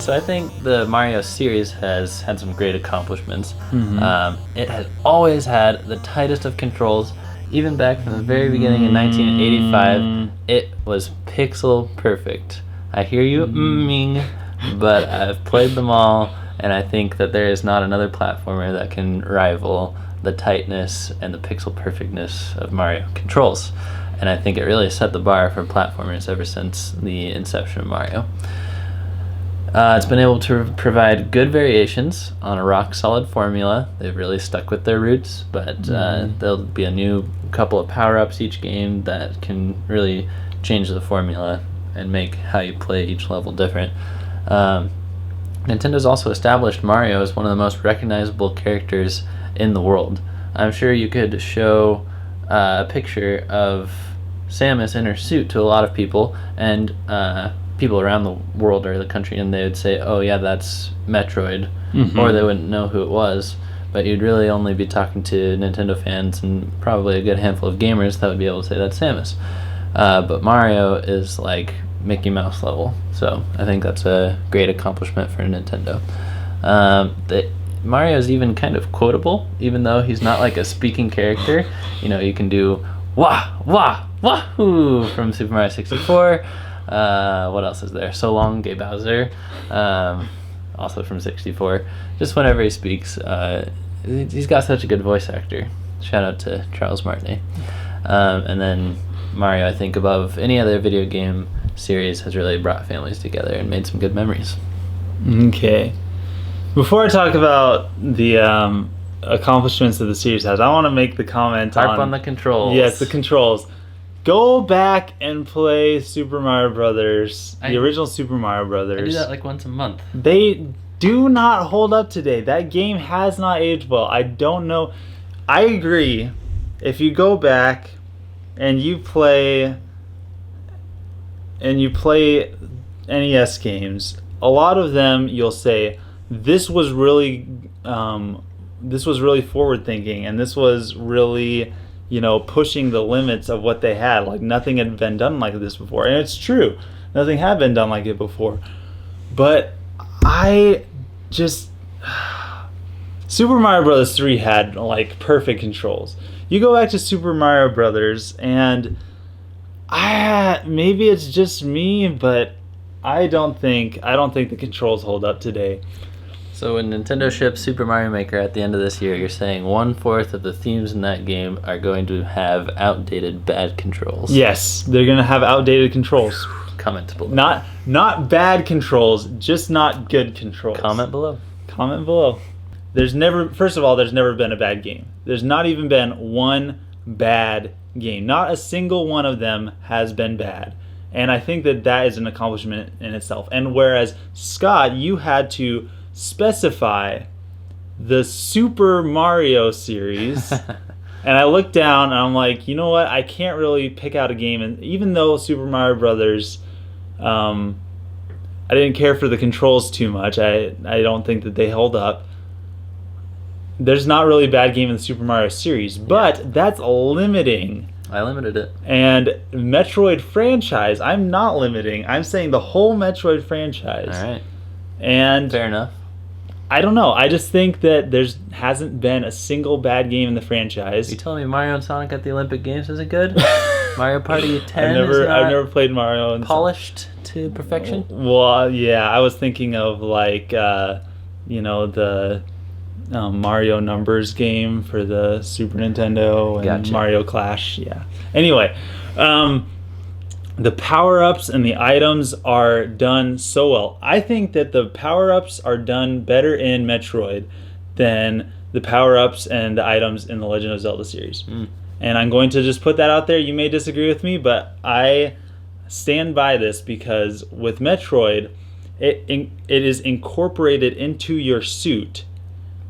So I think the Mario series has had some great accomplishments. It has always had the tightest of controls. Even back from the very beginning in 1985, it was pixel perfect. I hear you ming, but I've played them all, and I think that there is not another platformer that can rival the tightness and the pixel perfectness of Mario controls. And I think it really set the bar for platformers ever since the inception of Mario. It's been able to provide good variations on a rock-solid formula. They've really stuck with their roots, but there'll be a new couple of power-ups each game that can really change the formula and make how you play each level different. Nintendo's also established Mario as one of the most recognizable characters in the world. I'm sure you could show a picture of Samus in her suit to a lot of people, and people around the world or the country, and they would say, oh yeah, that's Metroid, or they wouldn't know who it was. But you'd really only be talking to Nintendo fans and probably a good handful of gamers that would be able to say that's Samus. But Mario is like Mickey Mouse level, so I think that's a great accomplishment for Nintendo. Mario is even kind of quotable, even though he's not like a speaking character. You know, you can do wah wah wahoo from Super Mario 64. What else is there? So Long, Gay Bowser, also from 64. Just whenever he speaks, he's got such a good voice actor. Shout out to Charles Martinet. And then Mario, I think above any other video game series, has really brought families together and made some good memories. Okay. Before I talk about the accomplishments that the series has, I want to make the comment on the controls. Yes, the controls. Go back and play Super Mario Brothers, the original Super Mario Brothers. I do that like once a month. They do not hold up today. That game has not aged well. I don't know. I agree. If you go back and you play NES games, a lot of them you'll say this was really forward thinking, and this was really, you know, pushing the limits of what they had. Like, nothing had been done like this before. And it's true. Nothing had been done like it before. But Super Mario Bros. 3 had, like, perfect controls. You go back to Super Mario Brothers, and maybe it's just me, but I don't think the controls hold up today. So when Nintendo ships Super Mario Maker at the end of this year, you're saying 1/4 of the themes in that game are going to have outdated bad controls. Yes, they're going to have outdated controls. Comment below. Not bad controls, just not good controls. Comment below. Comment below. First of all, there's never been a bad game. There's not even been one bad game. Not a single one of them has been bad. And I think that is an accomplishment in itself. And whereas, Scott, you had to specify the Super Mario series, and I looked down and I'm like, you know what, I can't really pick out a game. And even though Super Mario Brothers, I didn't care for the controls too much, I don't think that they hold up. There's not really a bad game in the Super Mario series, but that's limiting. I limited it. And Metroid franchise, I'm not limiting. I'm saying the whole Metroid franchise. All right. And fair enough. I don't know. I just think that hasn't been a single bad game in the franchise. You telling me Mario and Sonic at the Olympic Games isn't good? Mario Party 10 I've never played Mario and polished to perfection? Well, yeah, I was thinking of like the Mario Numbers game for the Super Nintendo and Gotcha. Mario Clash. Yeah. Anyway, the power-ups and the items are done so well. I think that the power-ups are done better in Metroid than the power-ups and the items in the Legend of Zelda series. And I'm going to just put that out there. You may disagree with me, but I stand by this because with Metroid, it is incorporated into your suit,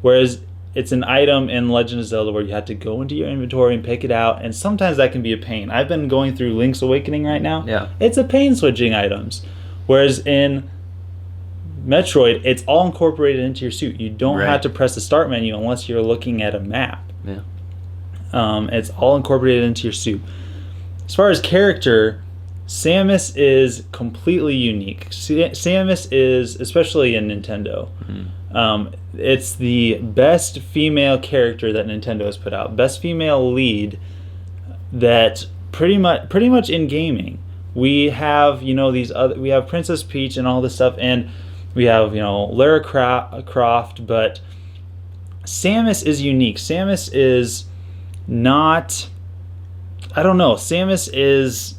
whereas it's an item in Legend of Zelda where you have to go into your inventory and pick it out, and sometimes that can be a pain. I've been going through Link's Awakening right now. Yeah. It's a pain switching items. Whereas in Metroid, it's all incorporated into your suit. You don't have to press the start menu unless you're looking at a map. Yeah. It's all incorporated into your suit. As far as character, Samus is completely unique. Samus is, especially in Nintendo, it's the best female character that Nintendo has put out. Best female lead that pretty much in gaming. We have, we have Princess Peach and all this stuff, and we have, Lara Croft, but Samus is unique. Samus is not, I don't know, Samus is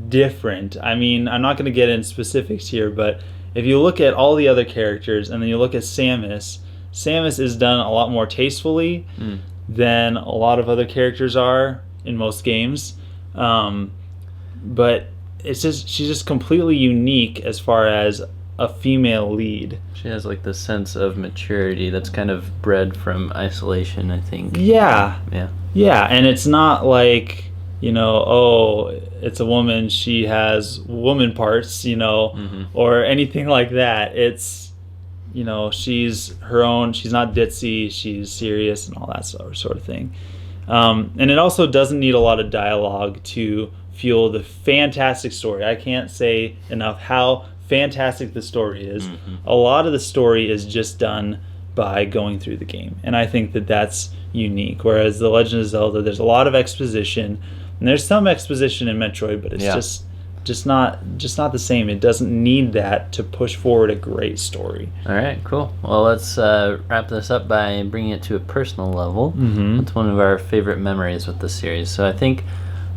different. I mean, I'm not going to get in specifics here, but if you look at all the other characters and then you look at Samus is done a lot more tastefully than a lot of other characters are in most games. But she's just completely unique as far as a female lead. She has like this sense of maturity that's kind of bred from isolation, I think. Yeah, and it's not like, it's a woman, she has woman parts, or anything like that. It's, she's her own, she's not ditzy, she's serious and all that sort of thing. And it also doesn't need a lot of dialogue to fuel the fantastic story. I can't say enough how fantastic the story is. A lot of the story is just done by going through the game, and I think that that's unique. Whereas The Legend of Zelda, there's a lot of exposition, and there's some exposition in Metroid, but it's just not the same. It doesn't need that to push forward a great story. All right, cool. Well, let's wrap this up by bringing it to a personal level. It's one of our favorite memories with the series. So I think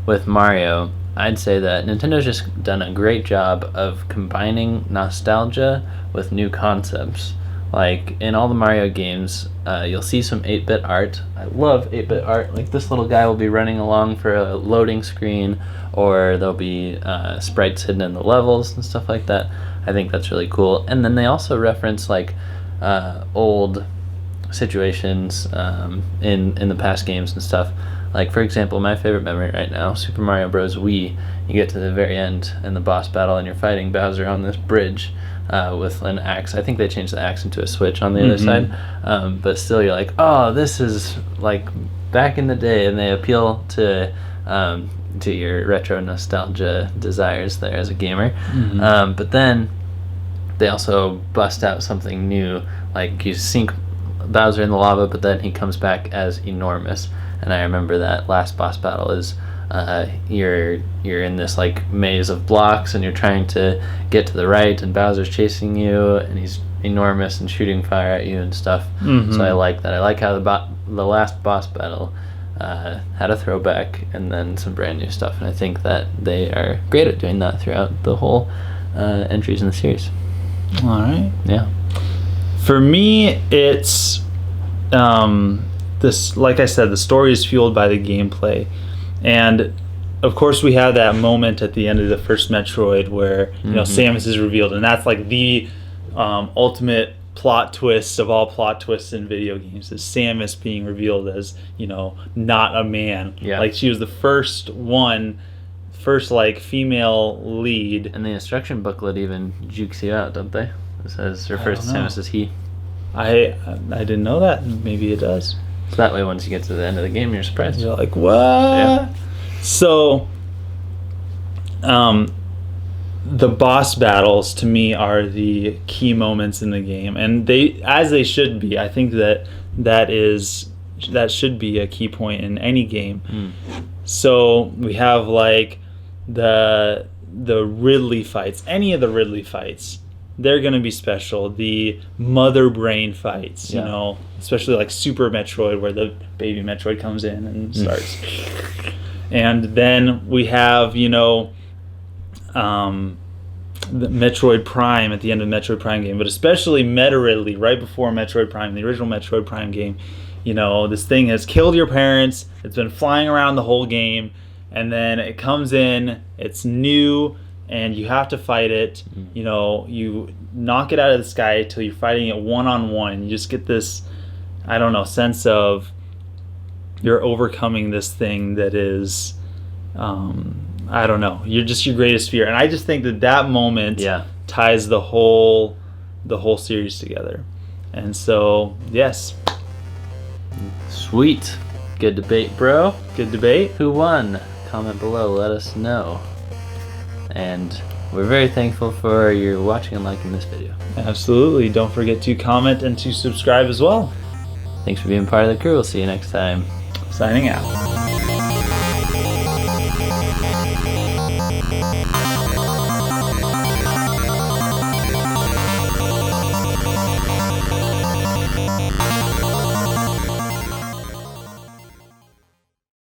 with Mario, I'd say that Nintendo's just done a great job of combining nostalgia with new concepts. Like, in all the Mario games, you'll see some 8-bit art. I love 8-bit art. Like, this little guy will be running along for a loading screen, or there'll be sprites hidden in the levels and stuff like that. I think that's really cool. And then they also reference, like, old situations in the past games and stuff. Like, for example, my favorite memory right now, Super Mario Bros. Wii. You get to the very end in the boss battle, and you're fighting Bowser on this bridge with an axe. I think they changed the axe into a switch on the other side. But still, you're like, oh, this is like back in the day, and they appeal to your retro nostalgia desires there as a gamer. But then they also bust out something new. Like, you sink Bowser in the lava, but then he comes back as enormous. And I remember that last boss battle is you're in this like maze of blocks, and you're trying to get to the right, and Bowser's chasing you, and he's enormous and shooting fire at you and stuff. So I like that. I like how the last boss battle had a throwback and then some brand new stuff, and I think that they are great at doing that throughout the whole entries in the series. All right. Yeah. For me, it's this, like I said, the story is fueled by the gameplay, and of course we have that moment at the end of the first Metroid where Samus is revealed, and that's like the ultimate plot twist of all plot twists in video games, is Samus being revealed as not a man. Like, she was the first like female lead, and the instruction booklet even jukes you out, don't they? It says her first Samus is he. I didn't know that. Maybe it does. So that way, once you get to the end of the game, you're surprised. You're like, what? Yeah. So, the boss battles to me are the key moments in the game, and they should be. I think that should be a key point in any game. So we have like the Ridley fights. Any of the Ridley fights, they're going to be special. The mother brain fights, especially like Super Metroid, where the baby Metroid comes in and starts. And then we have, the Metroid Prime at the end of the Metroid Prime game, but especially Meta Ridley right before Metroid Prime, the original Metroid Prime game. This thing has killed your parents. It's been flying around the whole game, and then it comes in, it's new, and you have to fight it. You knock it out of the sky till you're fighting it one-on-one. You just get this, sense of you're overcoming this thing that is, you're just your greatest fear. And I just think that moment ties the whole series together. And so, yes. Sweet. Good debate, bro. Good debate. Who won? Comment below. Let us know. and we're very thankful for your watching and liking this video. Absolutely. Don't forget to comment and to subscribe as well. Thanks for being part of the crew. We'll see you next time. Signing out.